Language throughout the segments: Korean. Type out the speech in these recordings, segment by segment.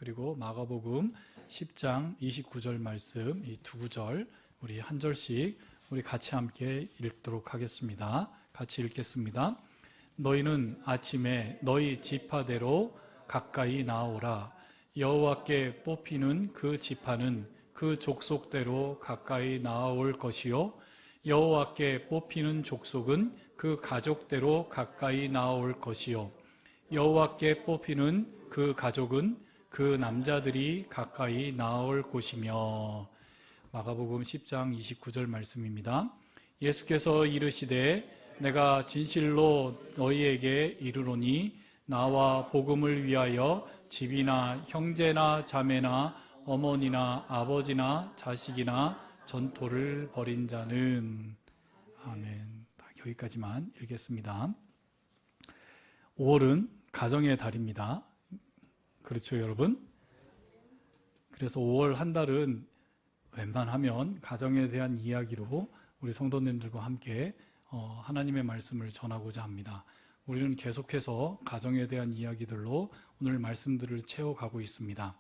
그리고 마가복음 10장 29절 말씀, 이 두 구절 우리 한 절씩 우리 같이 함께 읽도록 하겠습니다. 같이 읽겠습니다. 너희는 아침에 너희 지파대로 가까이 나오라. 여호와께 뽑히는 그 지파는 그 족속대로 가까이 나올 것이요 여호와께 뽑히는 족속은 그 가족대로 가까이 나올 것이요 여호와께 뽑히는 그 가족은 그 남자들이 가까이 나올 곳이며. 마가복음 10장 29절 말씀입니다. 예수께서 이르시되 내가 진실로 너희에게 이르노니 나와 복음을 위하여 집이나 형제나 자매나 어머니나 아버지나 자식이나 전토를 벌인 자는. 아멘. 여기까지만 읽겠습니다. 5월은 가정의 달입니다. 그렇죠, 여러분? 그래서 5월 한 달은 웬만하면 가정에 대한 이야기로 우리 성도님들과 함께 하나님의 말씀을 전하고자 합니다. 우리는 계속해서 가정에 대한 이야기들로 오늘 말씀들을 채워가고 있습니다.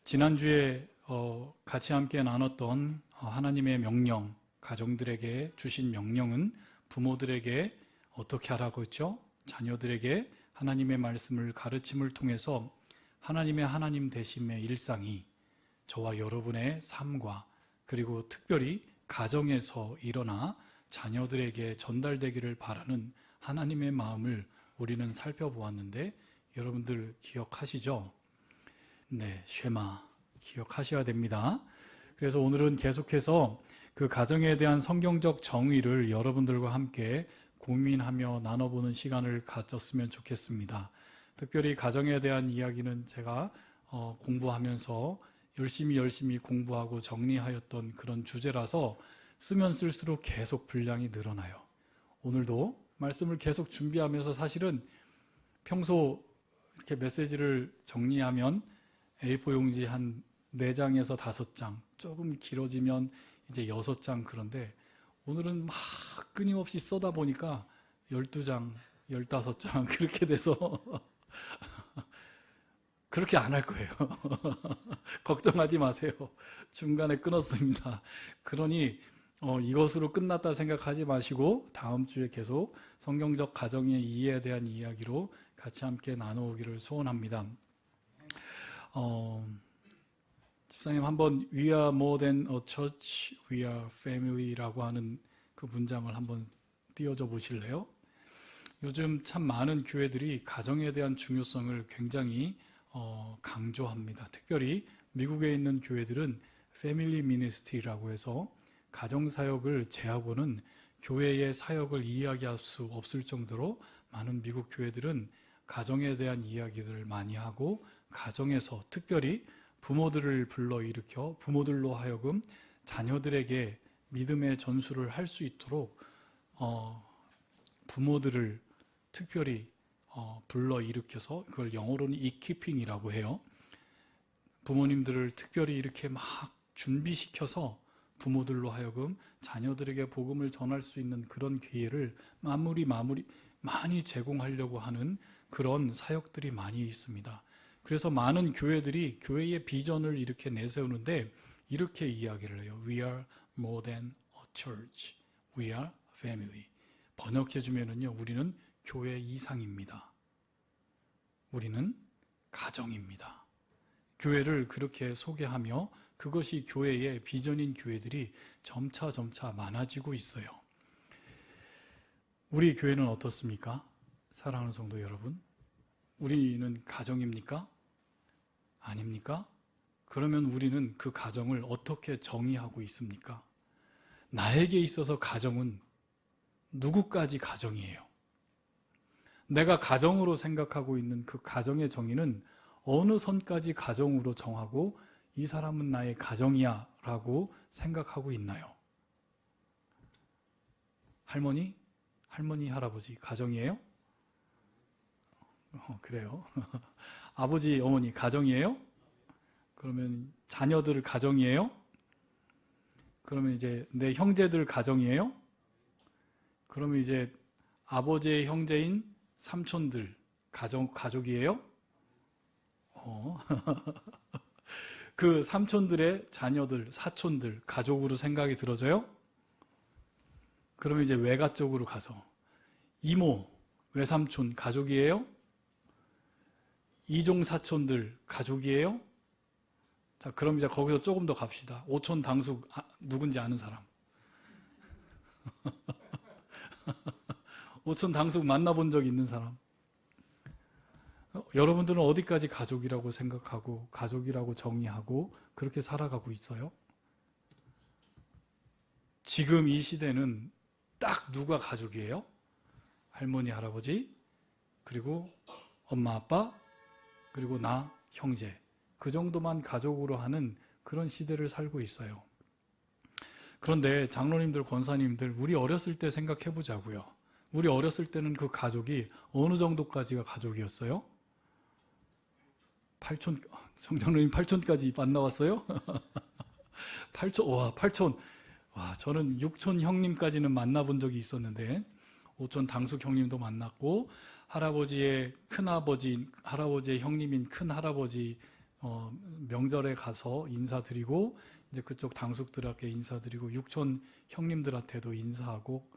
지난주에 같이 함께 나눴던 하나님의 명령, 가정들에게 주신 명령은 부모들에게 어떻게 하라고 했죠? 자녀들에게 하나님의 말씀을 가르침을 통해서 하나님의 하나님 되심의 일상이 저와 여러분의 삶과 그리고 특별히 가정에서 일어나 자녀들에게 전달되기를 바라는 하나님의 마음을 우리는 살펴보았는데 여러분들 기억하시죠? 네, 쉐마 기억하셔야 됩니다. 그래서 오늘은 계속해서 그 가정에 대한 성경적 정의를 여러분들과 함께 고민하며 나눠보는 시간을 가졌으면 좋겠습니다. 특별히 가정에 대한 이야기는 제가 공부하면서 열심히 공부하고 정리하였던 그런 주제라서 쓰면 쓸수록 계속 분량이 늘어나요. 오늘도 말씀을 계속 준비하면서 사실은 평소 이렇게 메시지를 정리하면 A4 용지 한 4장에서 5장, 조금 길어지면 이제 6장, 그런데 오늘은 막 끊임없이 써다 보니까 12장, 15장 그렇게 돼서 그렇게 안 할 거예요. 걱정하지 마세요. 중간에 끊었습니다. 그러니 이것으로 끝났다 생각하지 마시고 다음 주에 계속 성경적 가정의 이해에 대한 이야기로 같이 함께 나누기를 소원합니다. 집사님 한번 We are more than a church, we are family라고 하는 그 문장을 한번 띄워줘 보실래요? 요즘 참 많은 교회들이 가정에 대한 중요성을 굉장히 강조합니다. 특별히 미국에 있는 교회들은 패밀리 미니스트리라고 해서 가정사역을 제하고는 교회의 사역을 이야기할 수 없을 정도로 많은 미국 교회들은 가정에 대한 이야기들을 많이 하고 가정에서 특별히 부모들을 불러일으켜 부모들로 하여금 자녀들에게 믿음의 전수를 할 수 있도록 부모들을 특별히 불러일으켜서 그걸 영어로는 equipping이라고 해요. 부모님들을 특별히 이렇게 막 준비시켜서 부모들로 하여금 자녀들에게 복음을 전할 수 있는 그런 기회를 많이 제공하려고 하는 그런 사역들이 많이 있습니다. 그래서 많은 교회들이 교회의 비전을 이렇게 내세우는데 이렇게 이야기를 해요. We are more than a church. We are family. 번역해주면은요, 우리는 교회 이상입니다. 우리는 가정입니다. 교회를 그렇게 소개하며 그것이 교회의 비전인 교회들이 점차 많아지고 있어요. 우리 교회는 어떻습니까? 사랑하는 성도 여러분, 우리는 가정입니까? 아닙니까? 그러면 우리는 그 가정을 어떻게 정의하고 있습니까? 나에게 있어서 가정은 누구까지 가정이에요? 내가 가정으로 생각하고 있는 그 가정의 정의는 어느 선까지 가정으로 정하고 이 사람은 나의 가정이야 라고 생각하고 있나요? 할머니, 할아버지 가정이에요? 그래요. 아버지, 어머니 가정이에요? 그러면 자녀들 가정이에요? 그러면 이제 내 형제들 가정이에요? 그러면 이제 아버지의 형제인 삼촌들 가족이에요? 그 삼촌들의 자녀들, 사촌들, 가족으로 생각이 들어져요? 그러면 이제 외가 쪽으로 가서 이모, 외삼촌 가족이에요? 이종 사촌들 가족이에요? 자, 그럼 이제 거기서 조금 더 갑시다. 오촌 당숙 누군지 아는 사람. 오촌 당숙 만나본 적 있는 사람. 여러분들은 어디까지 가족이라고 생각하고 가족이라고 정의하고 그렇게 살아가고 있어요? 지금 이 시대는 딱 누가 가족이에요? 할머니, 할아버지, 그리고 엄마, 아빠, 그리고 나, 형제. 그 정도만 가족으로 하는 그런 시대를 살고 있어요. 그런데 장로님들, 권사님들, 우리 어렸을 때 생각해 보자고요. 우리 어렸을 때는 그 가족이 어느 정도까지가 가족이었어요? 8촌, 정장로님 8촌까지 만나왔어요? 8촌, 와, 8촌. 와, 저는 6촌 형님까지는 만나본 적이 있었는데, 5촌 당숙 형님도 만났고, 할아버지의 큰아버지, 할아버지의 형님인 큰할아버지, 명절에 가서 인사드리고, 이제 그쪽 당숙들한테 인사드리고, 6촌 형님들한테도 인사하고,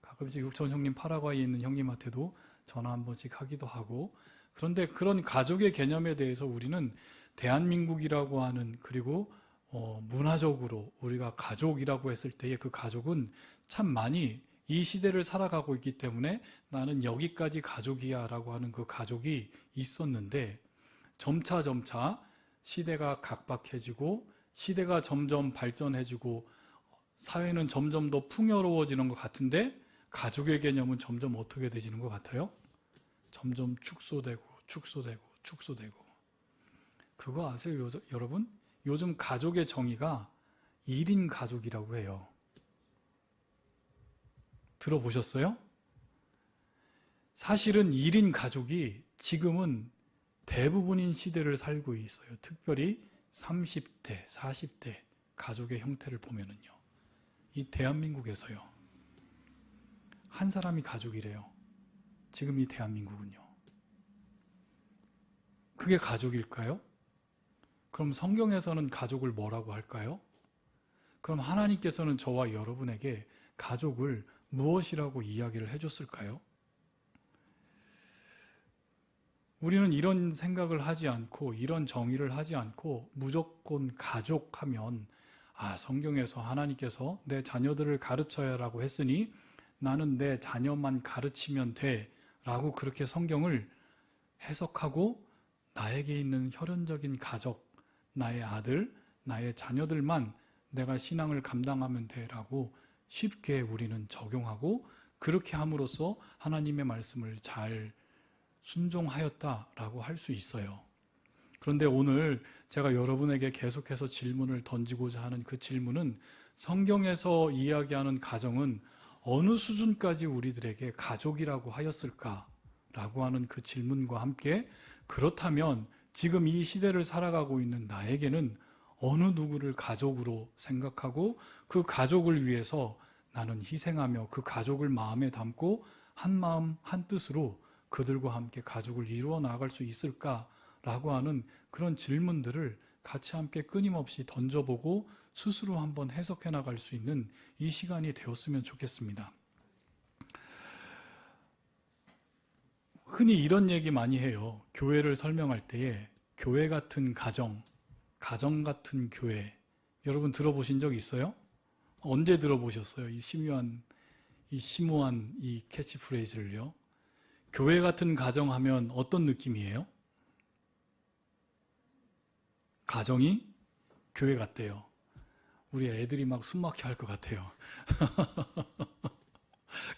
가끔씩 6촌 형님 파라과이에 있는 형님한테도 전화 한 번씩 하기도 하고, 그런데 그런 가족의 개념에 대해서 우리는 대한민국이라고 하는, 그리고 문화적으로 우리가 가족이라고 했을 때의 그 가족은 참 많이 이 시대를 살아가고 있기 때문에 나는 여기까지 가족이야 라고 하는 그 가족이 있었는데, 점차 시대가 각박해지고 시대가 점점 발전해지고 사회는 점점 더 풍요로워지는 것 같은데, 가족의 개념은 점점 어떻게 되지는 것 같아요? 점점 축소되고 그거 아세요, 여러분? 요즘 가족의 정의가 1인 가족이라고 해요. 들어보셨어요? 사실은 1인 가족이 지금은 대부분인 시대를 살고 있어요. 특별히 30대, 40대 가족의 형태를 보면은요. 이 대한민국에서요. 한 사람이 가족이래요. 지금 이 대한민국은요. 그게 가족일까요? 그럼 성경에서는 가족을 뭐라고 할까요? 그럼 하나님께서는 저와 여러분에게 가족을 무엇이라고 이야기를 해줬을까요? 우리는 이런 생각을 하지 않고 이런 정의를 하지 않고 무조건 가족하면 성경에서 하나님께서 내 자녀들을 가르쳐야 라고 했으니 나는 내 자녀만 가르치면 돼 라고 그렇게 성경을 해석하고 나에게 있는 혈연적인 가족, 나의 아들, 나의 자녀들만 내가 신앙을 감당하면 돼 라고 쉽게 우리는 적용하고 그렇게 함으로써 하나님의 말씀을 잘 순종하였다라고 할 수 있어요. 그런데 오늘 제가 여러분에게 계속해서 질문을 던지고자 하는 그 질문은 성경에서 이야기하는 가정은 어느 수준까지 우리들에게 가족이라고 하였을까라고 하는 그 질문과 함께 그렇다면 지금 이 시대를 살아가고 있는 나에게는 어느 누구를 가족으로 생각하고 그 가족을 위해서 나는 희생하며 그 가족을 마음에 담고 한 마음 한 뜻으로 그들과 함께 가족을 이루어 나갈 수 있을까라고 하는 그런 질문들을 같이 함께 끊임없이 던져보고 스스로 한번 해석해 나갈 수 있는 이 시간이 되었으면 좋겠습니다. 흔히 이런 얘기 많이 해요. 교회를 설명할 때에 교회 같은 가정, 가정 같은 교회. 여러분 들어보신 적 있어요? 언제 들어보셨어요? 이 심오한 이 캐치프레이즈를요. 교회 같은 가정 하면 어떤 느낌이에요? 가정이 교회 같대요. 우리 애들이 막 숨막혀 할 것 같아요.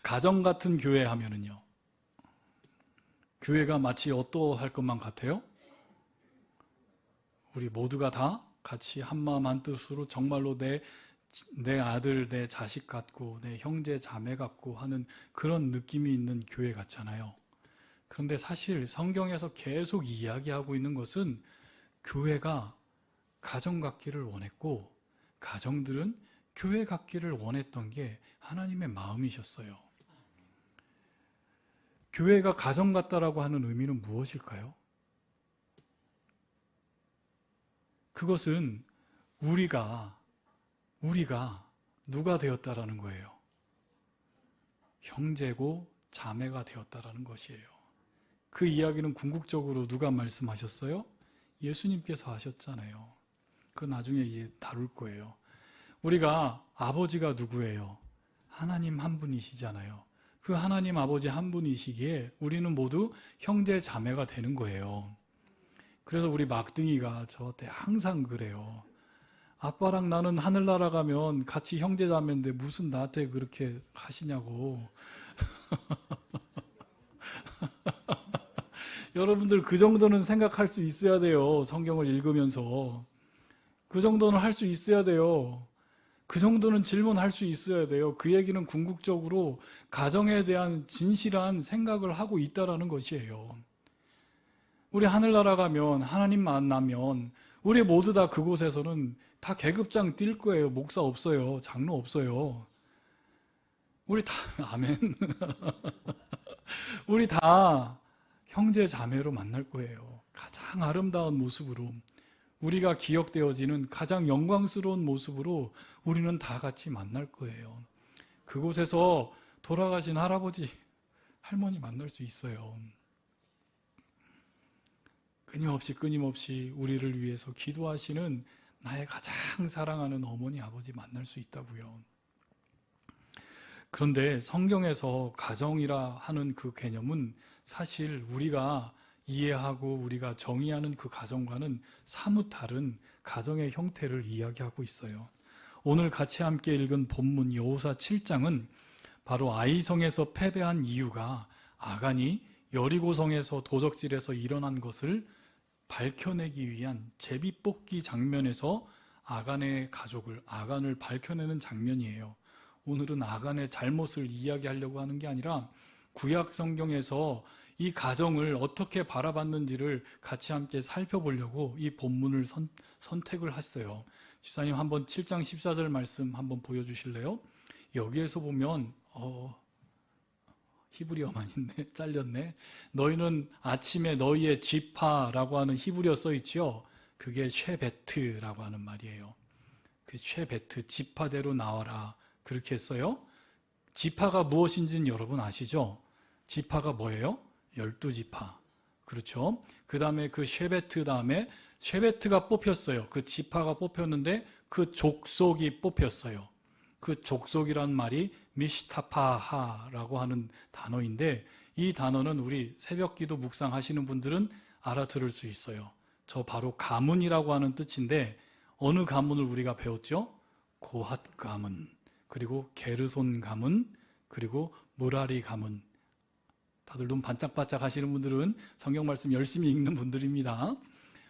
가정 같은 교회 하면은요. 교회가 마치 어떠할 것만 같아요? 우리 모두가 다 같이 한마음 한뜻으로 정말로 내 아들, 내 자식 같고 내 형제 자매 같고 하는 그런 느낌이 있는 교회 같잖아요. 그런데 사실 성경에서 계속 이야기하고 있는 것은 교회가 가정 같기를 원했고 가정들은 교회 같기를 원했던 게 하나님의 마음이셨어요. 교회가 가정 같다라고 하는 의미는 무엇일까요? 그것은 우리가 누가 되었다라는 거예요. 형제고 자매가 되었다라는 것이에요. 그 이야기는 궁극적으로 누가 말씀하셨어요? 예수님께서 하셨잖아요. 그 나중에 이제 다룰 거예요. 우리가 아버지가 누구예요? 하나님 한 분이시잖아요. 그 하나님 아버지 한 분이시기에 우리는 모두 형제 자매가 되는 거예요. 그래서 우리 막둥이가 저한테 항상 그래요. 아빠랑 나는 하늘나라 가면 같이 형제 자매인데 무슨 나한테 그렇게 하시냐고. 여러분들 그 정도는 생각할 수 있어야 돼요. 성경을 읽으면서. 그 정도는 할 수 있어야 돼요. 그 정도는 질문할 수 있어야 돼요. 그 얘기는 궁극적으로 가정에 대한 진실한 생각을 하고 있다라는 것이에요. 우리 하늘나라 가면 하나님 만나면 우리 모두 다 그곳에서는 다 계급장 뛸 거예요. 목사 없어요. 장로 없어요. 우리 다 아멘. 우리 다 형제 자매로 만날 거예요. 가장 아름다운 모습으로 우리가 기억되어지는 가장 영광스러운 모습으로 우리는 다 같이 만날 거예요. 그곳에서 돌아가신 할아버지, 할머니 만날 수 있어요. 끊임없이 우리를 위해서 기도하시는 나의 가장 사랑하는 어머니, 아버지 만날 수 있다고요. 그런데 성경에서 가정이라 하는 그 개념은 사실 우리가 이해하고 우리가 정의하는 그 가정과는 사뭇 다른 가정의 형태를 이야기하고 있어요. 오늘 같이 함께 읽은 본문 여호수아 7장은 바로 아이성에서 패배한 이유가 아간이 여리고성에서 도적질에서 일어난 것을 밝혀내기 위한 제비뽑기 장면에서 아간의 가족을, 아간을 밝혀내는 장면이에요. 오늘은 아간의 잘못을 이야기하려고 하는 게 아니라 구약 성경에서 이 가정을 어떻게 바라봤는지를 같이 함께 살펴보려고 이 본문을 선택을 했어요. 집사님 한번 7장 14절 말씀 한번 보여주실래요? 여기에서 보면 히브리어만 있네. 잘렸네. 너희는 아침에 너희의 지파라고 하는 히브리어 써있죠. 그게 쉐베트라고 하는 말이에요. 그 쉐베트, 지파대로 나와라. 그렇게 했어요. 지파가 무엇인지는 여러분 아시죠? 지파가 뭐예요? 12지파. 그렇죠? 그 다음에 그 쉐베트 다음에 쉐베트가 뽑혔어요. 그 지파가 뽑혔는데 그 족속이 뽑혔어요. 그 족속이란 말이 미시타파하라고 하는 단어인데 이 단어는 우리 새벽기도 묵상하시는 분들은 알아들을 수 있어요. 저 바로 가문이라고 하는 뜻인데 어느 가문을 우리가 배웠죠? 고핫 가문, 그리고 게르손 가문, 그리고 무라리 가문. 다들 눈 반짝반짝 하시는 분들은 성경 말씀 열심히 읽는 분들입니다.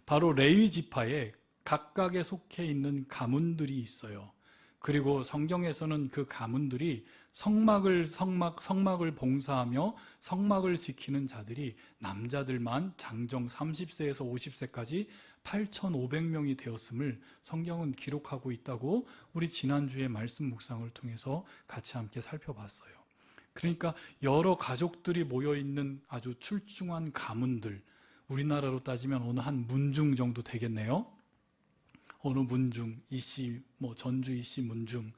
바로 레위 지파에 각각에 속해 있는 가문들이 있어요. 그리고 성경에서는 그 가문들이 성막을 봉사하며 성막을 지키는 자들이 남자들만 장정 30세에서 50세까지 8,500명이 되었음을 성경은 기록하고 있다고 우리 지난주에 말씀 묵상을 통해서 같이 함께 살펴봤어요. 그러니까 여러 가족들이 모여있는 아주 출중한 가문들, 우리나라로 따지면 어느 한 문중 정도 되겠네요. 어느 문중, 이씨, 전주 이씨 문중,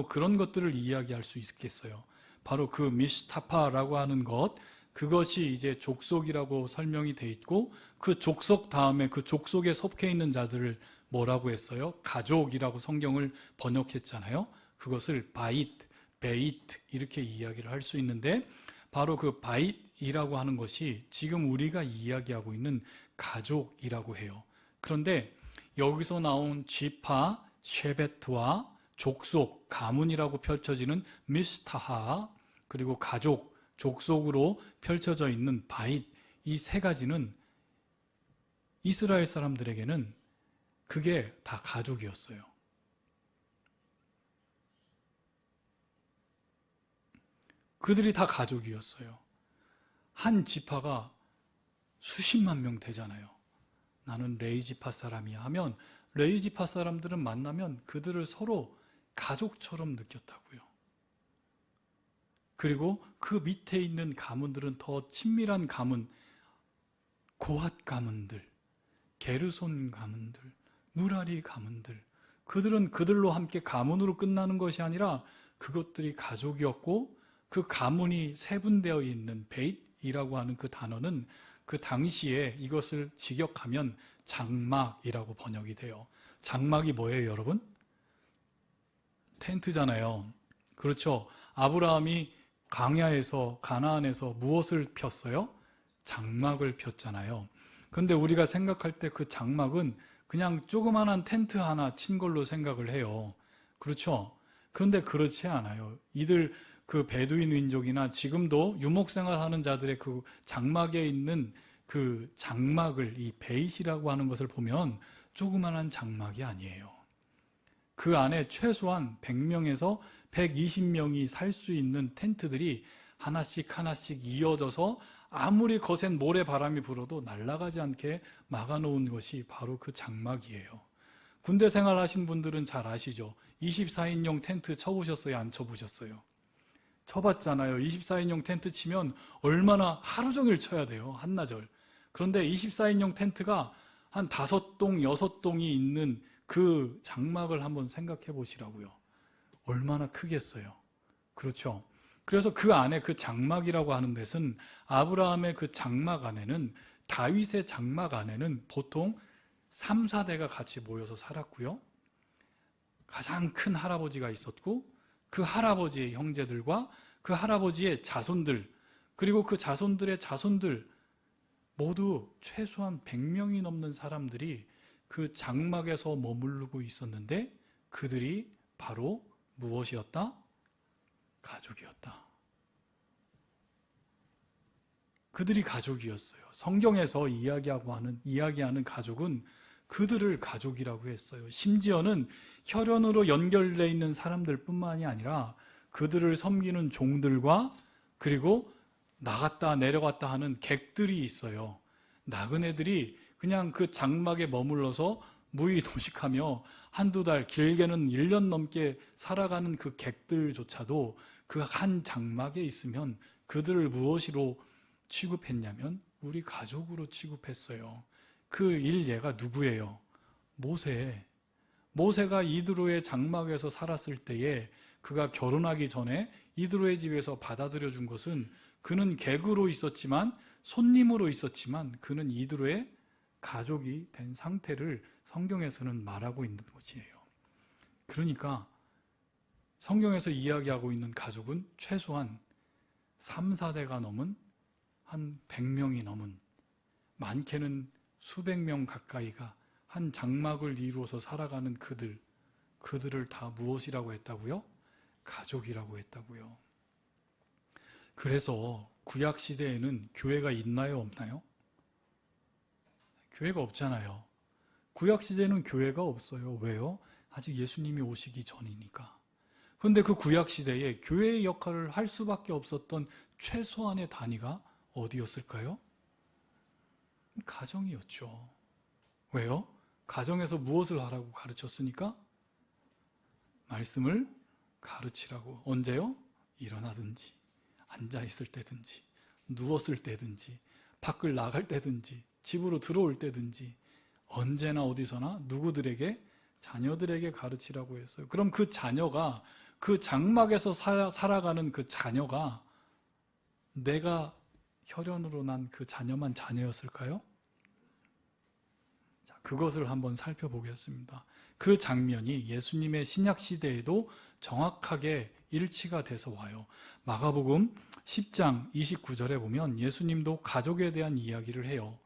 그런 것들을 이야기할 수 있겠어요. 바로 그 미시타파라고 하는 것, 그것이 이제 족속이라고 설명이 돼 있고, 그 족속 다음에 그 족속에 속해 있는 자들을 뭐라고 했어요? 가족이라고 성경을 번역했잖아요. 그것을 바이트, 베이트 이렇게 이야기를 할 수 있는데, 바로 그 바이트이라고 하는 것이 지금 우리가 이야기하고 있는 가족이라고 해요. 그런데 여기서 나온 지파, 쉐베트와 족속, 가문이라고 펼쳐지는 미스타하, 그리고 가족, 족속으로 펼쳐져 있는 바잇, 이 세 가지는 이스라엘 사람들에게는 그게 다 가족이었어요. 그들이 다 가족이었어요. 한 지파가 수십만 명 되잖아요. 나는 레위 지파 사람이야 하면 레위 지파 사람들은 만나면 그들을 서로 가족처럼 느꼈다고요. 그리고 그 밑에 있는 가문들은 더 친밀한 가문, 고핫 가문들, 게르손 가문들, 무라리 가문들. 그들은 그들로 함께 가문으로 끝나는 것이 아니라 그것들이 가족이었고 그 가문이 세분되어 있는 베이트이라고 하는 그 단어는 그 당시에 이것을 직역하면 장막이라고 번역이 돼요. 장막이 뭐예요, 여러분? 텐트잖아요. 그렇죠. 아브라함이 광야에서 가나안에서 무엇을 폈어요? 장막을 폈잖아요. 근데 우리가 생각할 때 그 장막은 그냥 조그만한 텐트 하나 친 걸로 생각을 해요. 그렇죠? 그런데 그렇지 않아요. 이들 그 베두인 민족이나 지금도 유목생활하는 자들의 그 장막에 있는 그 장막을 이 베이시라고 하는 것을 보면 조그만한 장막이 아니에요. 그 안에 최소한 100명에서 120명이 살 수 있는 텐트들이 하나씩 하나씩 이어져서 아무리 거센 모래바람이 불어도 날아가지 않게 막아놓은 것이 바로 그 장막이에요. 군대 생활하신 분들은 잘 아시죠? 24인용 텐트 쳐보셨어요? 안 쳐보셨어요? 쳐봤잖아요. 24인용 텐트 치면 얼마나 하루 종일 쳐야 돼요. 한나절. 그런데 24인용 텐트가 한 5동, 6동이 있는 그 장막을 한번 생각해 보시라고요. 얼마나 크겠어요. 그렇죠. 그래서 그 안에 그 장막이라고 하는 데는 아브라함의 그 장막 안에는 다윗의 장막 안에는 보통 3, 4대가 같이 모여서 살았고요. 가장 큰 할아버지가 있었고 그 할아버지의 형제들과 그 할아버지의 자손들 그리고 그 자손들의 자손들 모두 최소한 100명이 넘는 사람들이 그 장막에서 머무르고 있었는데 그들이 바로 무엇이었다? 가족이었다. 그들이 가족이었어요. 성경에서 이야기하는 가족은 그들을 가족이라고 했어요. 심지어는 혈연으로 연결되어 있는 사람들뿐만이 아니라 그들을 섬기는 종들과 그리고 나갔다 내려갔다 하는 객들이 있어요. 나그네들이 그냥 그 장막에 머물러서 무의도식하며 한두 달, 길게는 1년 넘게 살아가는 그 객들조차도 그 한 장막에 있으면 그들을 무엇으로 취급했냐면 우리 가족으로 취급했어요. 그 일례가 누구예요? 모세. 모세가 이드로의 장막에서 살았을 때에 그가 결혼하기 전에 이드로의 집에서 받아들여 준 것은 그는 객으로 있었지만 손님으로 있었지만 그는 이드로의 가족이 된 상태를 성경에서는 말하고 있는 것이에요. 그러니까 성경에서 이야기하고 있는 가족은 최소한 3, 4대가 넘은 한 100명이 넘은 많게는 수백 명 가까이가 한 장막을 이루어서 살아가는 그들을 다 무엇이라고 했다고요? 가족이라고 했다고요. 그래서 구약 시대에는 교회가 있나요, 없나요? 교회가 없잖아요. 구약 시대에는 교회가 없어요. 왜요? 아직 예수님이 오시기 전이니까. 그런데 그 구약 시대에 교회의 역할을 할 수밖에 없었던 최소한의 단위가 어디였을까요? 가정이었죠. 왜요? 가정에서 무엇을 하라고 가르쳤으니까? 말씀을 가르치라고. 언제요? 일어나든지 앉아있을 때든지 누웠을 때든지 밖을 나갈 때든지 집으로 들어올 때든지 언제나 어디서나 누구들에게? 자녀들에게 가르치라고 했어요. 그럼 그 자녀가 그 장막에서 살아가는 그 자녀가 내가 혈연으로 난 그 자녀만 자녀였을까요? 자, 그것을 한번 살펴보겠습니다. 그 장면이 예수님의 신약 시대에도 정확하게 일치가 돼서 와요. 마가복음 10장 29절에 보면 예수님도 가족에 대한 이야기를 해요.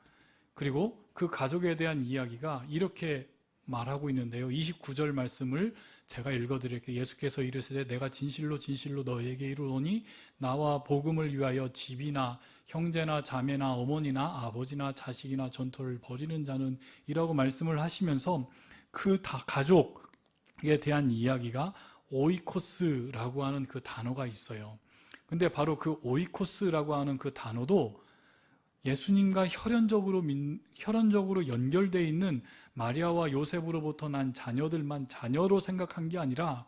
그리고 그 가족에 대한 이야기가 이렇게 말하고 있는데요. 29절 말씀을 제가 읽어드릴게요. 예수께서 이르시되 내가 진실로 진실로 너희에게 이르노니 나와 복음을 위하여 집이나 형제나 자매나 어머니나 아버지나 자식이나 전토를 벌이는 자는 이라고 말씀을 하시면서 그 다 가족에 대한 이야기가 오이코스라고 하는 그 단어가 있어요. 근데 바로 그 오이코스라고 하는 그 단어도 예수님과 혈연적으로 연결되어 있는 마리아와 요셉으로부터 난 자녀들만 자녀로 생각한 게 아니라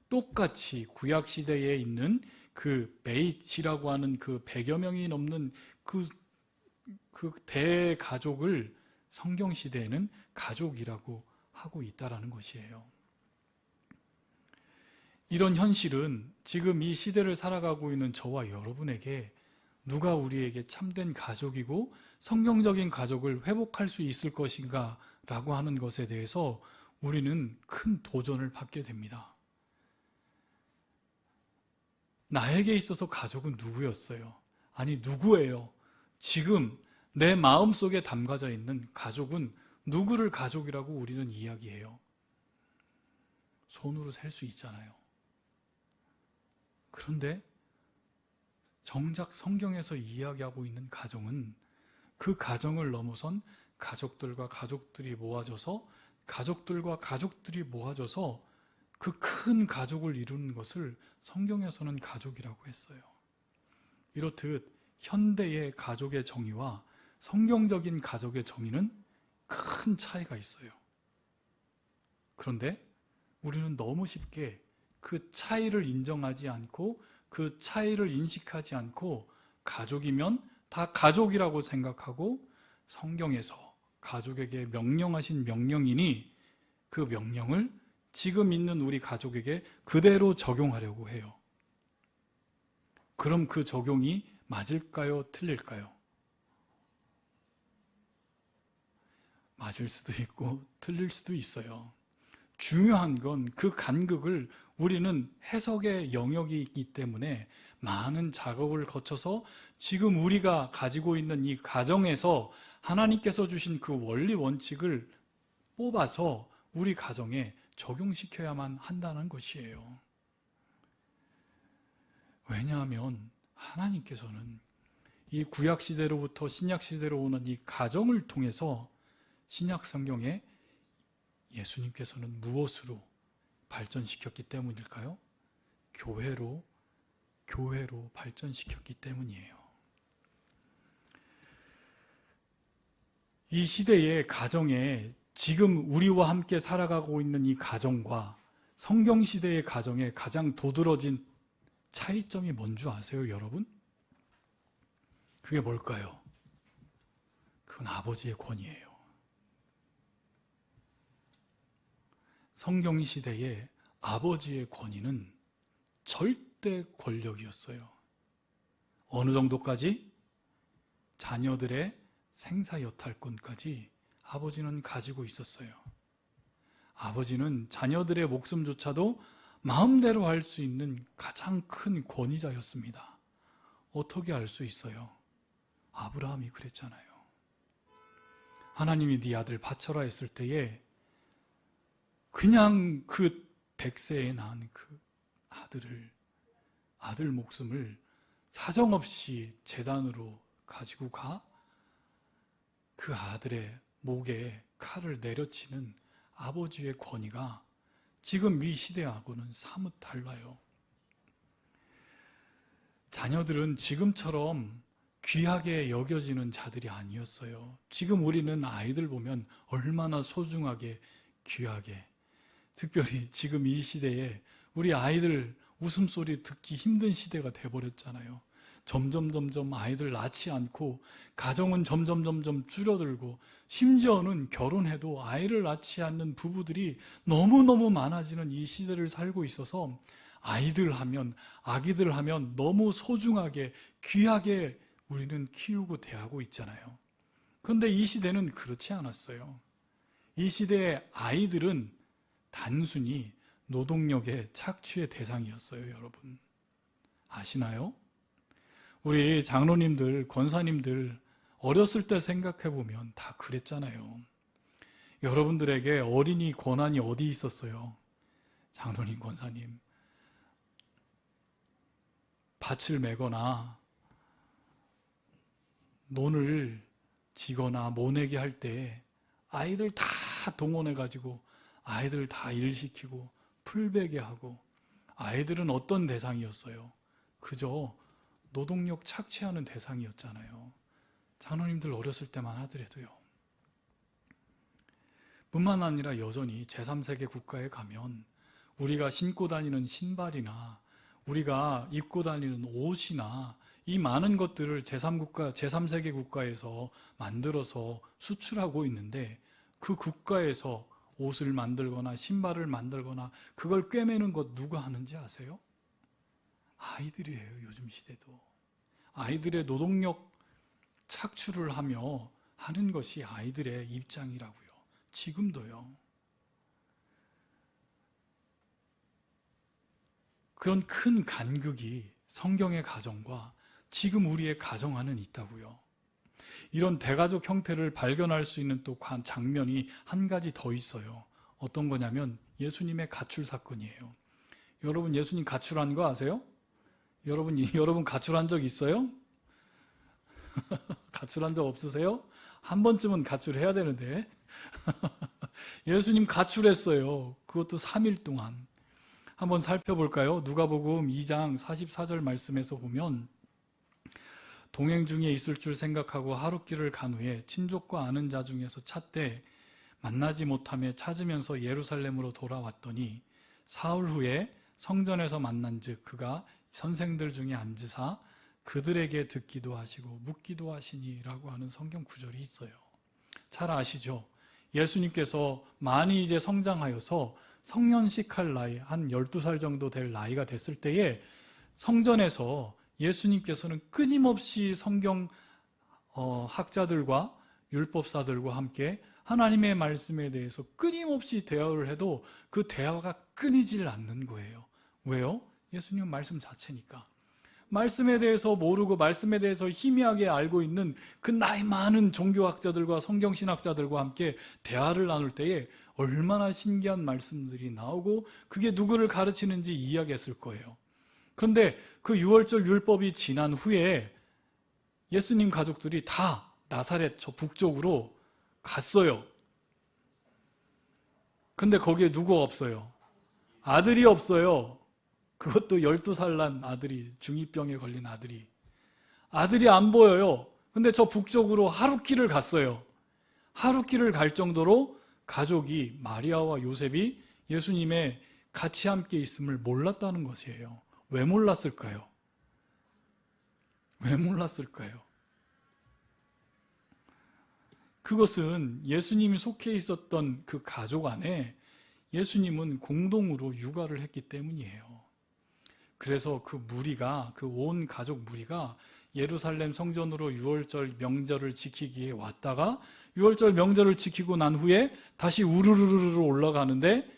똑같이 구약시대에 있는 그 베이치라고 하는 그 100여 명이 넘는 그 대가족을 성경시대에는 가족이라고 하고 있다라는 것이에요. 이런 현실은 지금 이 시대를 살아가고 있는 저와 여러분에게 누가 우리에게 참된 가족이고 성경적인 가족을 회복할 수 있을 것인가 라고 하는 것에 대해서 우리는 큰 도전을 받게 됩니다. 나에게 있어서 가족은 누구였어요? 아니, 누구예요? 지금 내 마음속에 담가져 있는 가족은 누구를 가족이라고 우리는 이야기해요? 손으로 셀 수 있잖아요. 그런데 정작 성경에서 이야기하고 있는 가정은 그 가정을 넘어선 가족들과 가족들이 모아져서 그 큰 가족을 이루는 것을 성경에서는 가족이라고 했어요. 이렇듯 현대의 가족의 정의와 성경적인 가족의 정의는 큰 차이가 있어요. 그런데 우리는 너무 쉽게 그 차이를 인정하지 않고 그 차이를 인식하지 않고 가족이면 다 가족이라고 생각하고 성경에서 가족에게 명령하신 명령이니 그 명령을 지금 있는 우리 가족에게 그대로 적용하려고 해요. 그럼 그 적용이 맞을까요? 틀릴까요? 맞을 수도 있고 틀릴 수도 있어요. 중요한 건 그 간극을 우리는 해석의 영역이 있기 때문에 많은 작업을 거쳐서 지금 우리가 가지고 있는 이 가정에서 하나님께서 주신 그 원리 원칙을 뽑아서 우리 가정에 적용시켜야만 한다는 것이에요. 왜냐하면 하나님께서는 이 구약시대로부터 신약시대로 오는 이 가정을 통해서 신약 성경에 예수님께서는 무엇으로 발전시켰기 때문일까요? 교회로 발전시켰기 때문이에요. 이 시대의 가정에 지금 우리와 함께 살아가고 있는 이 가정과 성경시대의 가정에 가장 도드러진 차이점이 뭔 줄 아세요, 여러분? 그게 뭘까요? 그건 아버지의 권위예요. 성경시대의 아버지의 권위는 절대 권력이었어요. 어느 정도까지? 자녀들의 생사여탈권까지 아버지는 가지고 있었어요. 아버지는 자녀들의 목숨조차도 마음대로 할 수 있는 가장 큰 권위자였습니다. 어떻게 알 수 있어요? 아브라함이 그랬잖아요. 하나님이 네 아들 바쳐라 했을 때에 그냥 그 100세에 낳은 그 아들 목숨을 사정없이 제단으로 가지고 가 그 아들의 목에 칼을 내려치는 아버지의 권위가 지금 이 시대하고는 사뭇 달라요. 자녀들은 지금처럼 귀하게 여겨지는 자들이 아니었어요. 지금 우리는 아이들 보면 얼마나 소중하게 귀하게, 특별히 지금 이 시대에 우리 아이들 웃음소리 듣기 힘든 시대가 돼버렸잖아요. 점점 아이들 낳지 않고 가정은 점점 줄어들고 심지어는 결혼해도 아이를 낳지 않는 부부들이 너무너무 많아지는 이 시대를 살고 있어서 아기들 하면 너무 소중하게 귀하게 우리는 키우고 대하고 있잖아요. 그런데 이 시대는 그렇지 않았어요. 이 시대의 아이들은 단순히 노동력의 착취의 대상이었어요. 여러분 아시나요? 우리 장로님들, 권사님들 어렸을 때 생각해보면 다 그랬잖아요. 여러분들에게 어린이 권한이 어디 있었어요? 장로님, 권사님 밭을 매거나 논을 지거나 모내기 할 때 아이들 다 동원해가지고 아이들 다 일시키고 풀베게 하고 아이들은 어떤 대상이었어요? 그저 노동력 착취하는 대상이었잖아요. 장로님들 어렸을 때만 하더라도요. 뿐만 아니라 여전히 제3세계 국가에 가면 우리가 신고 다니는 신발이나 우리가 입고 다니는 옷이나 이 많은 것들을 제3세계 국가에서 만들어서 수출하고 있는데 그 국가에서 옷을 만들거나 신발을 만들거나 그걸 꿰매는 것 누가 하는지 아세요? 아이들이에요. 요즘 시대도. 아이들의 노동력 착취를 하며 하는 것이 아이들의 입장이라고요. 지금도요. 그런 큰 간극이 성경의 가정과 지금 우리의 가정 안에는 있다고요. 이런 대가족 형태를 발견할 수 있는 또 장면이 한 가지 더 있어요. 어떤 거냐면 예수님의 가출 사건이에요. 여러분 예수님 가출한 거 아세요? 여러분 가출한 적 있어요? 가출한 적 없으세요? 한 번쯤은 가출해야 되는데. 예수님 가출했어요. 그것도 3일 동안. 한번 살펴볼까요? 누가복음 2장 44절 말씀에서 보면 동행 중에 있을 줄 생각하고 하룻길을 간 후에 친족과 아는 자 중에서 찾되 만나지 못하며 찾으면서 예루살렘으로 돌아왔더니 사흘 후에 성전에서 만난즉 그가 선생들 중에 앉으사 그들에게 듣기도 하시고 묻기도 하시니라고 하는 성경 구절이 있어요. 잘 아시죠? 예수님께서 많이 이제 성장하여서 성년식 할 나이, 한 12살 정도 될 나이가 됐을 때에 성전에서 예수님께서는 끊임없이 성경 학자들과 율법사들과 함께 하나님의 말씀에 대해서 끊임없이 대화를 해도 그 대화가 끊이질 않는 거예요. 왜요? 예수님은 말씀 자체니까. 말씀에 대해서 모르고 말씀에 대해서 희미하게 알고 있는 그 나이 많은 종교학자들과 성경신학자들과 함께 대화를 나눌 때에 얼마나 신기한 말씀들이 나오고 그게 누구를 가르치는지 이야기했을 거예요. 그런데 그 유월절 율법이 지난 후에 예수님 가족들이 다 나사렛 저 북쪽으로 갔어요. 근데 거기에 누구가 없어요? 아들이 없어요. 그것도 12살 난 아들이, 중2병에 걸린 아들이. 아들이 안 보여요. 근데 저 북쪽으로 하룻길을 갔어요. 하룻길을 갈 정도로 가족이, 마리아와 요셉이 예수님의 같이 함께 있음을 몰랐다는 것이에요. 왜 몰랐을까요? 왜 몰랐을까요? 그것은 예수님이 속해 있었던 그 가족 안에 예수님은 공동으로 육아를 했기 때문이에요. 그래서 그 무리가, 그 온 가족 무리가 예루살렘 성전으로 유월절 명절을 지키기에 왔다가 유월절 명절을 지키고 난 후에 다시 우르르르 올라가는데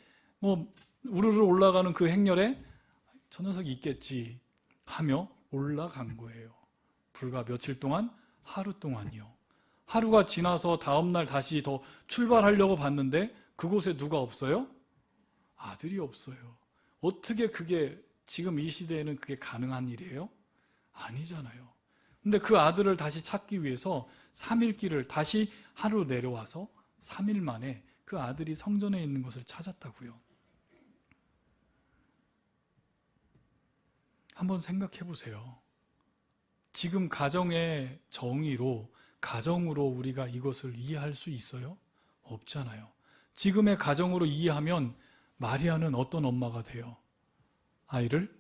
우르르 올라가는 그 행렬에 저 녀석이 있겠지 하며 올라간 거예요. 불과 며칠 동안, 하루 동안이요. 하루가 지나서 다음날 다시 더 출발하려고 봤는데 그곳에 누가 없어요? 아들이 없어요. 어떻게 그게 지금 이 시대에는 그게 가능한 일이에요? 아니잖아요. 근데 그 아들을 다시 찾기 위해서 3일 길을 다시 하루 내려와서 3일 만에 그 아들이 성전에 있는 것을 찾았다고요. 한번 생각해 보세요. 지금 가정의 정의로, 가정으로 우리가 이것을 이해할 수 있어요? 없잖아요. 지금의 가정으로 이해하면 마리아는 어떤 엄마가 돼요? 아이를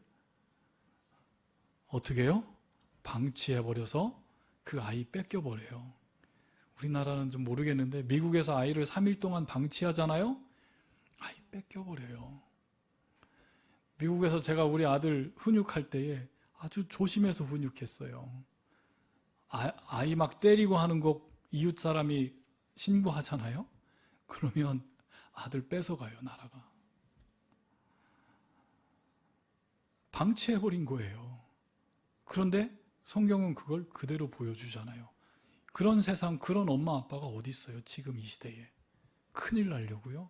어떻게 해요? 방치해버려서 그 아이 뺏겨버려요. 우리나라는 좀 모르겠는데 미국에서 아이를 3일 동안 방치하잖아요? 아이 뺏겨버려요. 미국에서 제가 우리 아들 훈육할 때에 아주 조심해서 훈육했어요. 아이 막 때리고 하는 거 이웃 사람이 신고하잖아요? 그러면 아들 뺏어가요, 나라가. 방치해버린 거예요. 그런데 성경은 그걸 그대로 보여주잖아요. 그런 세상, 그런 엄마 아빠가 어디 있어요? 지금 이 시대에. 큰일 나려고요.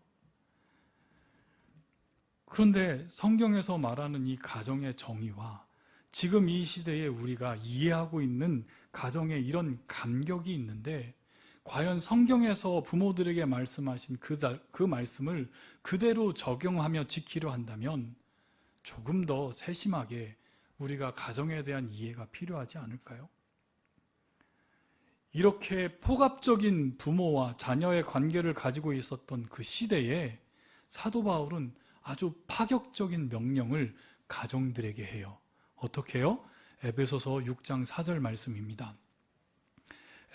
그런데 성경에서 말하는 이 가정의 정의와 지금 이 시대에 우리가 이해하고 있는 가정의 이런 감격이 있는데 과연 성경에서 부모들에게 말씀하신 그 말씀을 그대로 적용하며 지키려 한다면 조금 더 세심하게 우리가 가정에 대한 이해가 필요하지 않을까요? 이렇게 포갑적인 부모와 자녀의 관계를 가지고 있었던 그 시대에 사도 바울은 아주 파격적인 명령을 가정들에게 해요. 어떻게 해요? 에베소서 6장 4절 말씀입니다.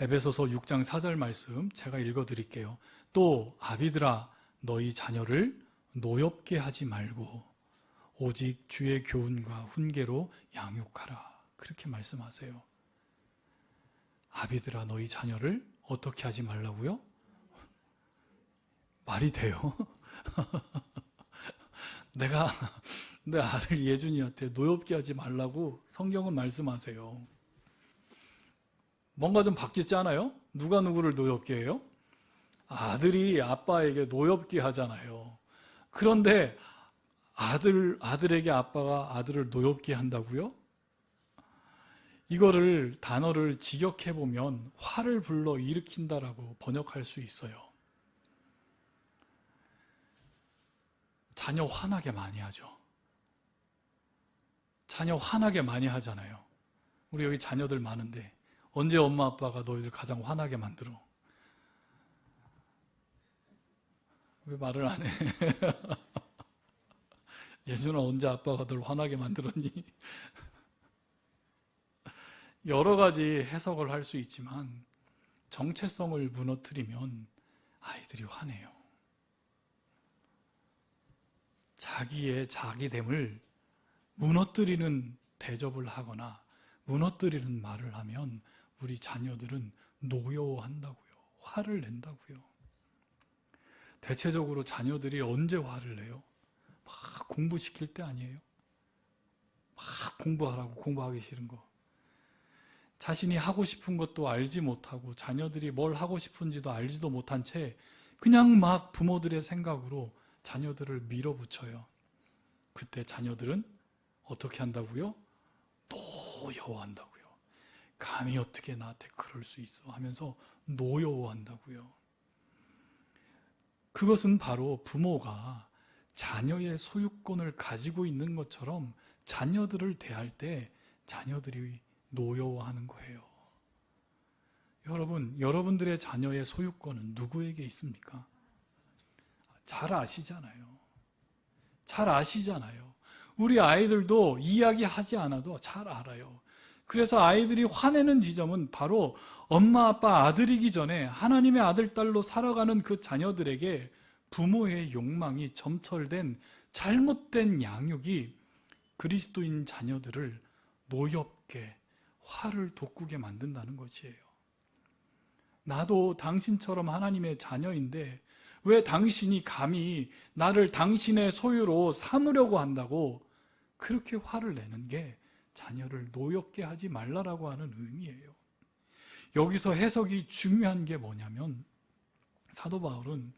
에베소서 6장 4절 말씀 제가 읽어드릴게요. 또 아비들아 너희 자녀를 노엽게 하지 말고 오직 주의 교훈과 훈계로 양육하라. 그렇게 말씀하세요. 아비들아, 너희 자녀를 어떻게 하지 말라고요? 말이 돼요? 내가 내 아들 예준이한테 노엽게 하지 말라고 성경은 말씀하세요. 뭔가 좀 바뀌지 않아요? 누가 누구를 노엽게 해요? 아들이 아빠에게 노엽게 하잖아요. 그런데 아들에게 아빠가 아들을 노엽게 한다고요? 이거를 단어를 직역해 보면 화를 불러 일으킨다라고 번역할 수 있어요. 자녀 화나게 많이 하죠. 자녀 화나게 많이 하잖아요. 우리 여기 자녀들 많은데 언제 엄마 아빠가 너희들 가장 화나게 만들어? 왜 말을 안 해? 예준아, 언제 아빠가 널 화나게 만들었니? 여러 가지 해석을 할 수 있지만 정체성을 무너뜨리면 아이들이 화내요. 자기의 자기됨을 무너뜨리는 대접을 하거나 무너뜨리는 말을 하면 우리 자녀들은 노여워한다고요. 화를 낸다고요. 대체적으로 자녀들이 언제 화를 내요? 막 공부시킬 때 아니에요? 막 공부하라고, 공부하기 싫은 거. 자신이 하고 싶은 것도 알지 못하고 자녀들이 뭘 하고 싶은지도 알지도 못한 채 그냥 막 부모들의 생각으로 자녀들을 밀어붙여요. 그때 자녀들은 어떻게 한다고요? 노여워한다고요. 감히 어떻게 나한테 그럴 수 있어 하면서 노여워한다고요. 그것은 바로 부모가 자녀의 소유권을 가지고 있는 것처럼 자녀들을 대할 때 자녀들이 노여워하는 거예요. 여러분, 여러분들의 자녀의 소유권은 누구에게 있습니까? 잘 아시잖아요. 잘 아시잖아요. 우리 아이들도 이야기하지 않아도 잘 알아요. 그래서 아이들이 화내는 지점은 바로 엄마, 아빠, 아들이기 전에 하나님의 아들, 딸로 살아가는 그 자녀들에게 부모의 욕망이 점철된 잘못된 양육이 그리스도인 자녀들을 노엽게 화를 돋구게 만든다는 것이에요. 나도 당신처럼 하나님의 자녀인데 왜 당신이 감히 나를 당신의 소유로 삼으려고 한다고 그렇게 화를 내는 게 자녀를 노엽게 하지 말라라고 하는 의미예요. 여기서 해석이 중요한 게 뭐냐면 사도 바울은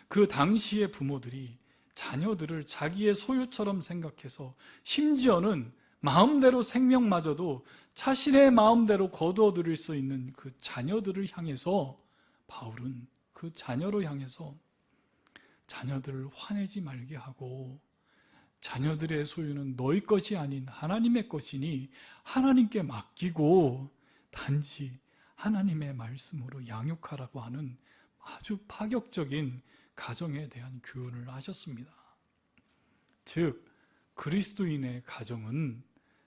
그 당시의 부모들이 자녀들을 자기의 소유처럼 생각해서 심지어는 마음대로 생명마저도 자신의 마음대로 거두어들일 수 있는 그 자녀들을 향해서 바울은 그 자녀로 향해서 자녀들을 화내지 말게 하고 자녀들의 소유는 너희 것이 아닌 하나님의 것이니 하나님께 맡기고 단지 하나님의 말씀으로 양육하라고 하는 아주 파격적인 가정에 대한 교훈을 하셨습니다. 즉 그리스도인의 가정은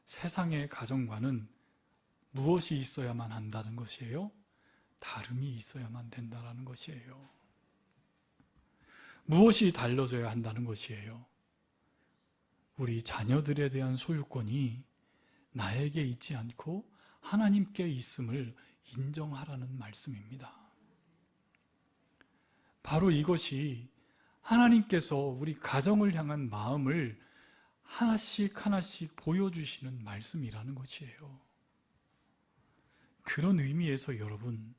세상의 가정과는 무엇이 있어야만 한다는 것이에요? 다름이 있어야만 된다는 것이에요. 무엇이 달라져야 한다는 것이에요? 우리 자녀들에 대한 소유권이 나에게 있지 않고 하나님께 있음을 인정하라는 말씀입니다. 바로 이것이 하나님께서 우리 가정을 향한 마음을 하나씩 하나씩 보여주시는 말씀이라는 것이에요. 그런 의미에서 여러분,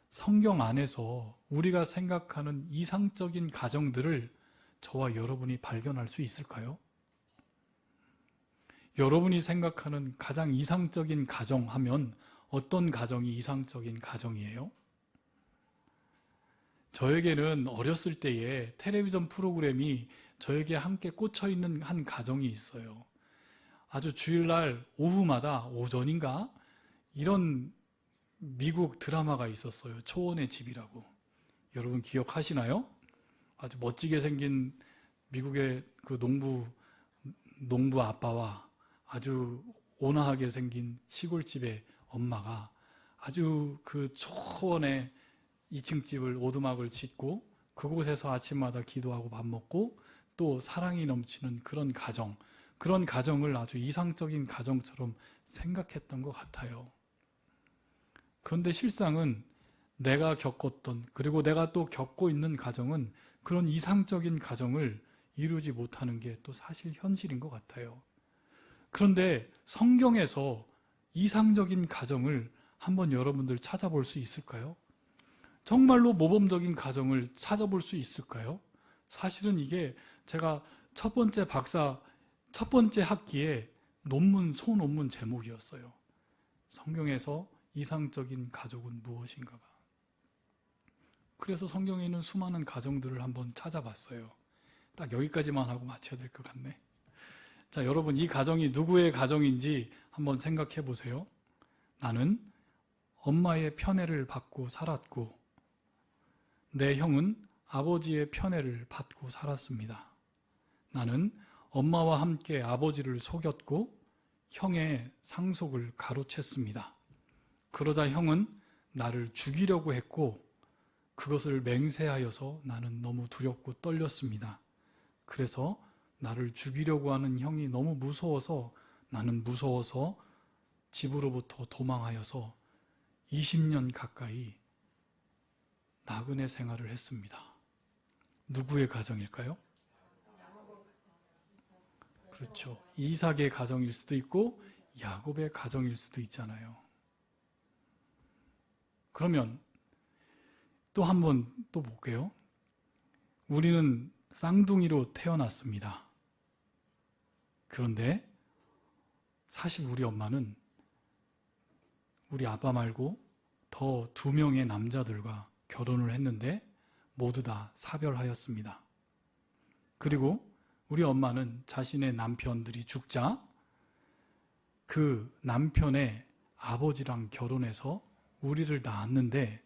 성경 안에서 우리가 생각하는 이상적인 가정들을 저와 여러분이 발견할 수 있을까요? 여러분이 생각하는 가장 이상적인 가정 하면 어떤 가정이 이상적인 가정이에요? 저에게는 어렸을 때에 텔레비전 프로그램이 저에게 함께 꽂혀 있는 한 가정이 있어요. 아주 주일날 오후마다 오전인가? 이런 미국 드라마가 있었어요. 초원의 집이라고. 여러분 기억하시나요? 아주 멋지게 생긴 미국의 그 농부 아빠와 아주 온화하게 생긴 시골집의 엄마가 아주 그 초원의 2층 집을 오두막을 짓고 그곳에서 아침마다 기도하고 밥 먹고 또 사랑이 넘치는 그런 가정, 그런 가정을 아주 이상적인 가정처럼 생각했던 것 같아요. 그런데 실상은 내가 겪었던, 그리고 내가 또 겪고 있는 가정은 그런 이상적인 가정을 이루지 못하는 게 또 사실 현실인 것 같아요. 그런데 성경에서 이상적인 가정을 한번 여러분들 찾아볼 수 있을까요? 정말로 모범적인 가정을 찾아볼 수 있을까요? 사실은 이게 제가 첫 번째 학기에 소논문 제목이었어요. 성경에서 이상적인 가족은 무엇인가가. 그래서 성경에 있는 수많은 가정들을 한번 찾아봤어요. 딱 여기까지만 하고 마쳐야 될 것 같네. 자, 여러분, 이 가정이 누구의 가정인지 한번 생각해 보세요. 나는 엄마의 편애를 받고 살았고, 내 형은 아버지의 편애를 받고 살았습니다. 나는 엄마와 함께 아버지를 속였고, 형의 상속을 가로챘습니다. 그러자 형은 나를 죽이려고 했고, 그것을 맹세하여서 나는 너무 두렵고 떨렸습니다. 그래서 나를 죽이려고 하는 형이 너무 무서워서 나는 무서워서 집으로부터 도망하여서 20년 가까이 나그네 생활을 했습니다. 누구의 가정일까요? 그렇죠. 이삭의 가정일 수도 있고 야곱의 가정일 수도 있잖아요. 그러면 또 한번 또 볼게요. 우리는 쌍둥이로 태어났습니다. 그런데 사실 우리 엄마는 우리 아빠 말고 더 2명의 남자들과 결혼을 했는데 모두 다 사별하였습니다. 그리고 우리 엄마는 자신의 남편들이 죽자 그 남편의 아버지랑 결혼해서 우리를 낳았는데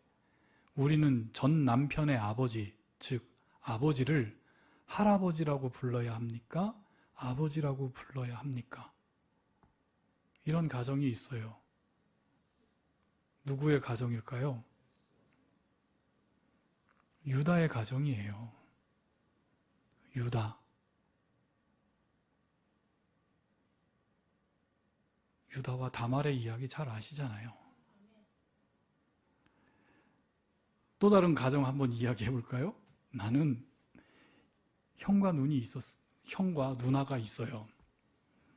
우리는 전 남편의 아버지, 즉 아버지를 할아버지라고 불러야 합니까? 아버지라고 불러야 합니까? 이런 가정이 있어요. 누구의 가정일까요? 유다의 가정이에요. 유다. 유다와 다말의 이야기 잘 아시잖아요. 또 다른 가정 한번 이야기해 볼까요? 나는 형과 누나가 있어요.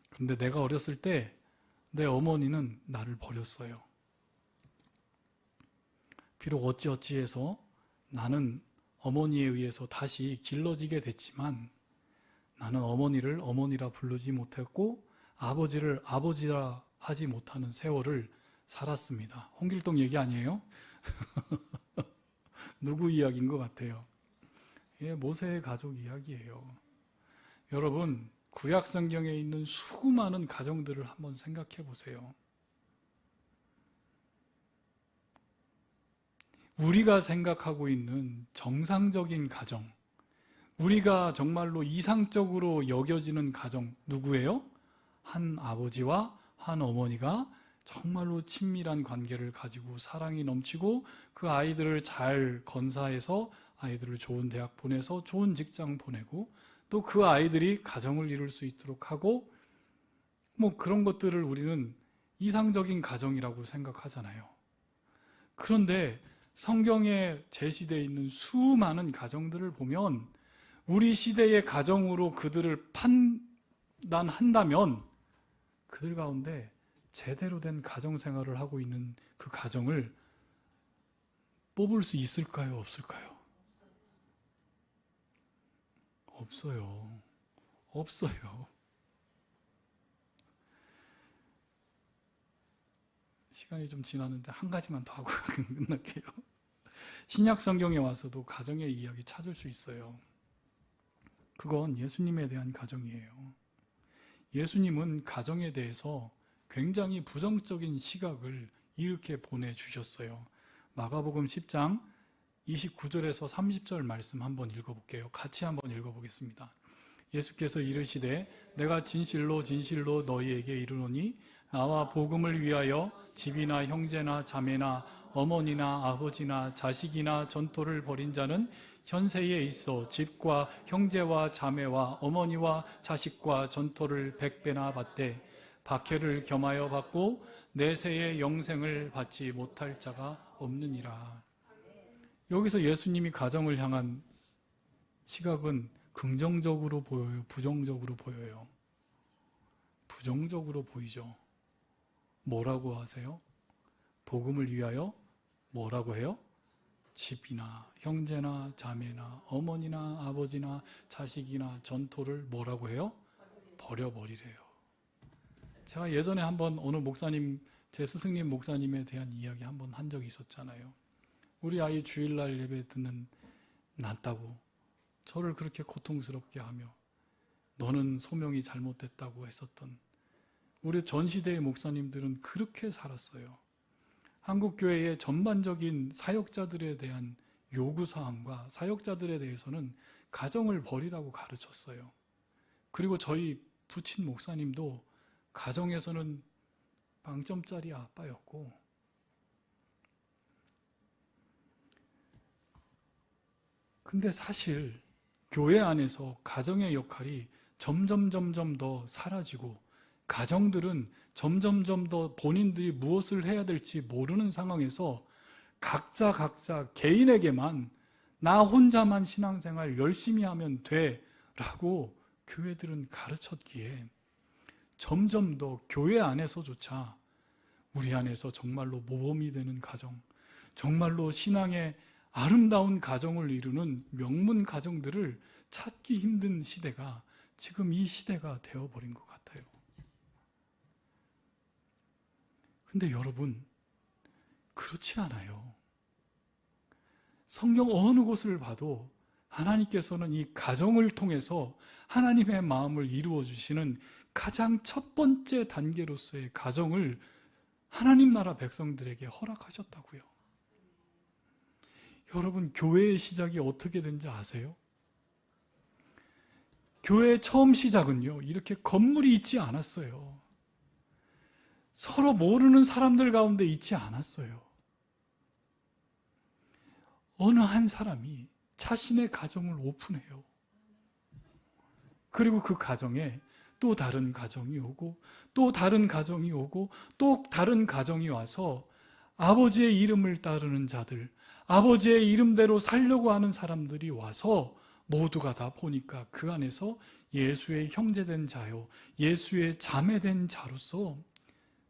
그런데 내가 어렸을 때 내 어머니는 나를 버렸어요. 비록 어찌어찌해서 나는 어머니에 의해서 다시 길러지게 됐지만 나는 어머니를 어머니라 부르지 못했고 아버지를 아버지라 하지 못하는 세월을 살았습니다. 홍길동 얘기 아니에요? 누구 이야기인 것 같아요? 예, 모세의 가족 이야기예요. 여러분, 구약 성경에 있는 수많은 가정들을 한번 생각해 보세요. 우리가 생각하고 있는 정상적인 가정, 우리가 정말로 이상적으로 여겨지는 가정 누구예요? 한 아버지와 한 어머니가 정말로 친밀한 관계를 가지고 사랑이 넘치고 그 아이들을 잘 건사해서 아이들을 좋은 대학 보내서 좋은 직장 보내고 또 그 아이들이 가정을 이룰 수 있도록 하고 뭐 그런 것들을 우리는 이상적인 가정이라고 생각하잖아요. 그런데 성경에 제시되어 있는 수많은 가정들을 보면 우리 시대의 가정으로 그들을 판단한다면 그들 가운데 제대로 된 가정 생활을 하고 있는 그 가정을 뽑을 수 있을까요? 없을까요? 없어요. 없어요. 시간이 좀 지났는데 한 가지만 더 하고 끝날게요. 신약 성경에 와서도 가정의 이야기 찾을 수 있어요. 그건 예수님에 대한 가정이에요. 예수님은 가정에 대해서 굉장히 부정적인 시각을 이렇게 보내주셨어요. 마가복음 10장 29절에서 30절 말씀 한번 읽어볼게요. 같이 한번 읽어보겠습니다. 예수께서 이르시되 내가 진실로 진실로 너희에게 이르노니 나와 복음을 위하여 집이나 형제나 자매나 어머니나 아버지나 자식이나 전토를 벌인 자는 현세에 있어 집과 형제와 자매와 어머니와 자식과 전토를 100배나 받되 박해를 겸하여 받고 내세의 영생을 받지 못할 자가 없느니라. 여기서 예수님이 가정을 향한 시각은 긍정적으로 보여요? 부정적으로 보여요? 부정적으로 보이죠. 뭐라고 하세요? 복음을 위하여 뭐라고 해요? 집이나 형제나 자매나 어머니나 아버지나 자식이나 전토를 뭐라고 해요? 버려버리래요. 제가 예전에 한번 어느 목사님, 제 스승님 목사님에 대한 이야기 한번 한 적이 있었잖아요. 우리 아이 주일날 예배 듣는 낫다고 저를 그렇게 고통스럽게 하며 너는 소명이 잘못됐다고 했었던 우리 전시대의 목사님들은 그렇게 살았어요. 한국교회의 전반적인 사역자들에 대한 요구사항과 사역자들에 대해서는 가정을 버리라고 가르쳤어요. 그리고 저희 부친 목사님도 가정에서는 빵점짜리 아빠였고, 근데 사실 교회 안에서 가정의 역할이 점점 더 사라지고 가정들은 점점 더 본인들이 무엇을 해야 될지 모르는 상황에서 각자 개인에게만 나 혼자만 신앙생활 열심히 하면 돼 라고 교회들은 가르쳤기에 점점 더 교회 안에서조차 우리 안에서 정말로 모범이 되는 가정, 정말로 신앙의 아름다운 가정을 이루는 명문 가정들을 찾기 힘든 시대가 지금 이 시대가 되어버린 것 같아요. 근데 여러분, 그렇지 않아요. 성경 어느 곳을 봐도 하나님께서는 이 가정을 통해서 하나님의 마음을 이루어 주시는 가장 첫 번째 단계로서의 가정을 하나님 나라 백성들에게 허락하셨다고요. 여러분, 교회의 시작이 어떻게 된지 아세요? 교회의 처음 시작은요, 이렇게 건물이 있지 않았어요. 서로 모르는 사람들 가운데 있지 않았어요. 어느 한 사람이 자신의 가정을 오픈해요. 그리고 그 가정에 또 다른 가정이 오고 또 다른 가정이 오고 또 다른 가정이 와서 아버지의 이름을 따르는 자들, 아버지의 이름대로 살려고 하는 사람들이 와서 모두가 다 보니까 그 안에서 예수의 형제된 자요, 예수의 자매된 자로서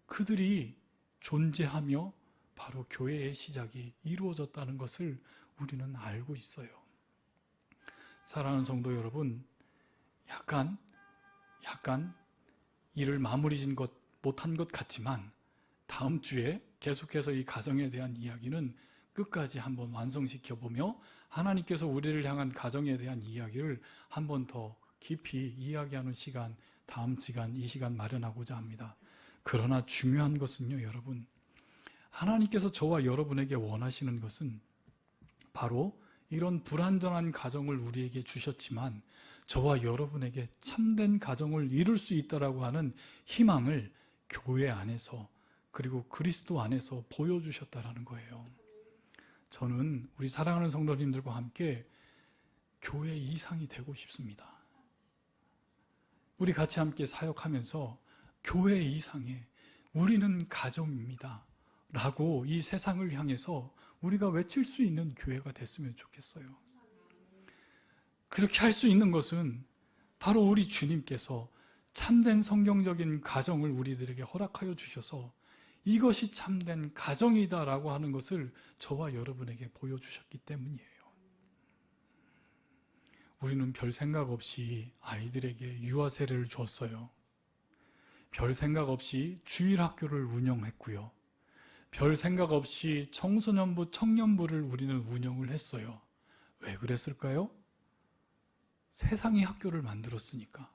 그들이 존재하며 바로 교회의 시작이 이루어졌다는 것을 우리는 알고 있어요. 사랑하는 성도 여러분, 약간 일을 마무리 못한 것 같지만 다음 주에 계속해서 이 가정에 대한 이야기는 끝까지 한번 완성시켜보며 하나님께서 우리를 향한 가정에 대한 이야기를 한번 더 깊이 이야기하는 시간, 다음 시간, 이 시간 마련하고자 합니다. 그러나 중요한 것은요, 여러분, 하나님께서 저와 여러분에게 원하시는 것은 바로 이런 불완전한 가정을 우리에게 주셨지만 저와 여러분에게 참된 가정을 이룰 수 있다라고 하는 희망을 교회 안에서 그리고 그리스도 안에서 보여주셨다라는 거예요. 저는 우리 사랑하는 성도님들과 함께 교회 이상이 되고 싶습니다. 우리 같이 함께 사역하면서 교회 이상의 우리는 가정입니다 라고 이 세상을 향해서 우리가 외칠 수 있는 교회가 됐으면 좋겠어요. 그렇게 할 수 있는 것은 바로 우리 주님께서 참된 성경적인 가정을 우리들에게 허락하여 주셔서 이것이 참된 가정이다라고 하는 것을 저와 여러분에게 보여주셨기 때문이에요. 우리는 별 생각 없이 아이들에게 유아 세례를 주었어요. 별 생각 없이 주일학교를 운영했고요. 별 생각 없이 청소년부, 청년부를 우리는 운영을 했어요. 왜 그랬을까요? 세상이 학교를 만들었으니까.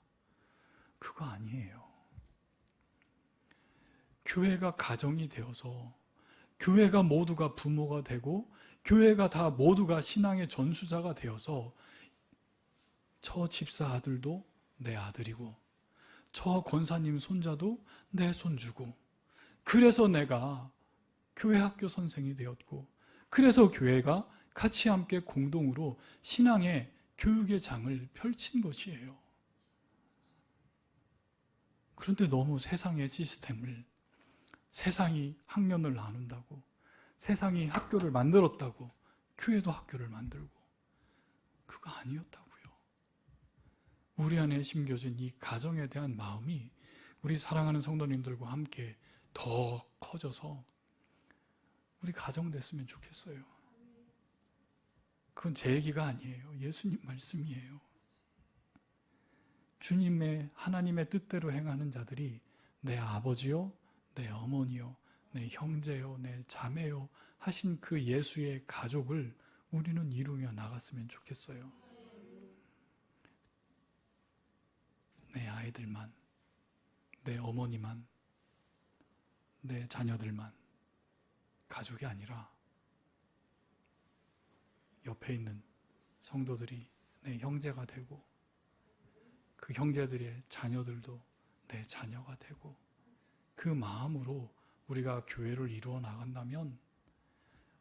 그거 아니에요. 교회가 가정이 되어서 교회가 모두가 부모가 되고 교회가 다 모두가 신앙의 전수자가 되어서 저 집사 아들도 내 아들이고 저 권사님 손자도 내 손주고 그래서 내가 교회 학교 선생이 되었고 그래서 교회가 같이 함께 공동으로 신앙의 교육의 장을 펼친 것이에요. 그런데 너무 세상의 시스템을, 세상이 학년을 나눈다고, 세상이 학교를 만들었다고, 교회도 학교를 만들고, 그거 아니었다고요. 우리 안에 심겨진 이 가정에 대한 마음이 우리 사랑하는 성도님들과 함께 더 커져서 우리 가정 됐으면 좋겠어요. 그건 제 얘기가 아니에요. 예수님 말씀이에요. 주님의, 하나님의 뜻대로 행하는 자들이 내 아버지요, 내 어머니요, 내 형제요, 내 자매요 하신 그 예수의 가족을 우리는 이루며 나갔으면 좋겠어요. 내 아이들만, 내 어머니만, 내 자녀들만 가족이 아니라 옆에 있는 성도들이 내 형제가 되고, 그 형제들의 자녀들도 내 자녀가 되고, 그 마음으로 우리가 교회를 이루어 나간다면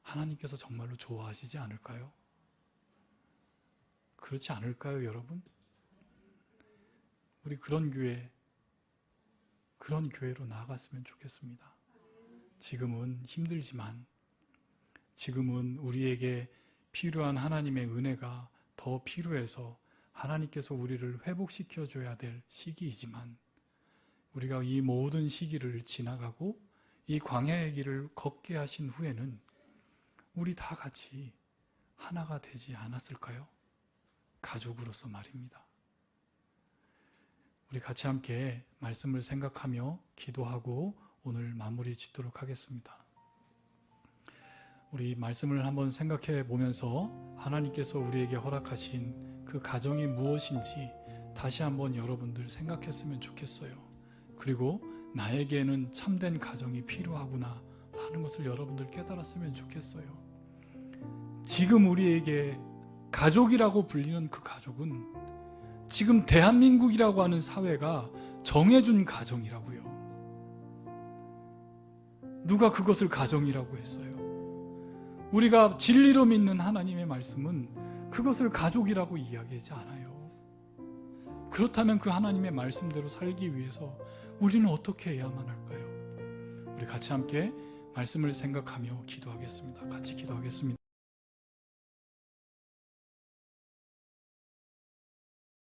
하나님께서 정말로 좋아하시지 않을까요? 그렇지 않을까요, 여러분? 우리 그런 교회로 나아갔으면 좋겠습니다. 지금은 힘들지만, 지금은 우리에게 필요한 하나님의 은혜가 더 필요해서 하나님께서 우리를 회복시켜줘야 될 시기이지만, 우리가 이 모든 시기를 지나가고 이 광야의 길을 걷게 하신 후에는 우리 다 같이 하나가 되지 않았을까요? 가족으로서 말입니다. 우리 같이 함께 말씀을 생각하며 기도하고 오늘 마무리 짓도록 하겠습니다. 우리 말씀을 한번 생각해 보면서 하나님께서 우리에게 허락하신 그 가정이 무엇인지 다시 한번 여러분들 생각했으면 좋겠어요. 그리고 나에게는 참된 가정이 필요하구나 하는 것을 여러분들 깨달았으면 좋겠어요. 지금 우리에게 가족이라고 불리는 그 가족은 지금 대한민국이라고 하는 사회가 정해준 가정이라고요. 누가 그것을 가정이라고 했어요? 우리가 진리로 믿는 하나님의 말씀은 그것을 가족이라고 이야기하지 않아요. 그렇다면 그 하나님의 말씀대로 살기 위해서 우리는 어떻게 해야만 할까요? 우리 같이 함께 말씀을 생각하며 기도하겠습니다. 같이 기도하겠습니다.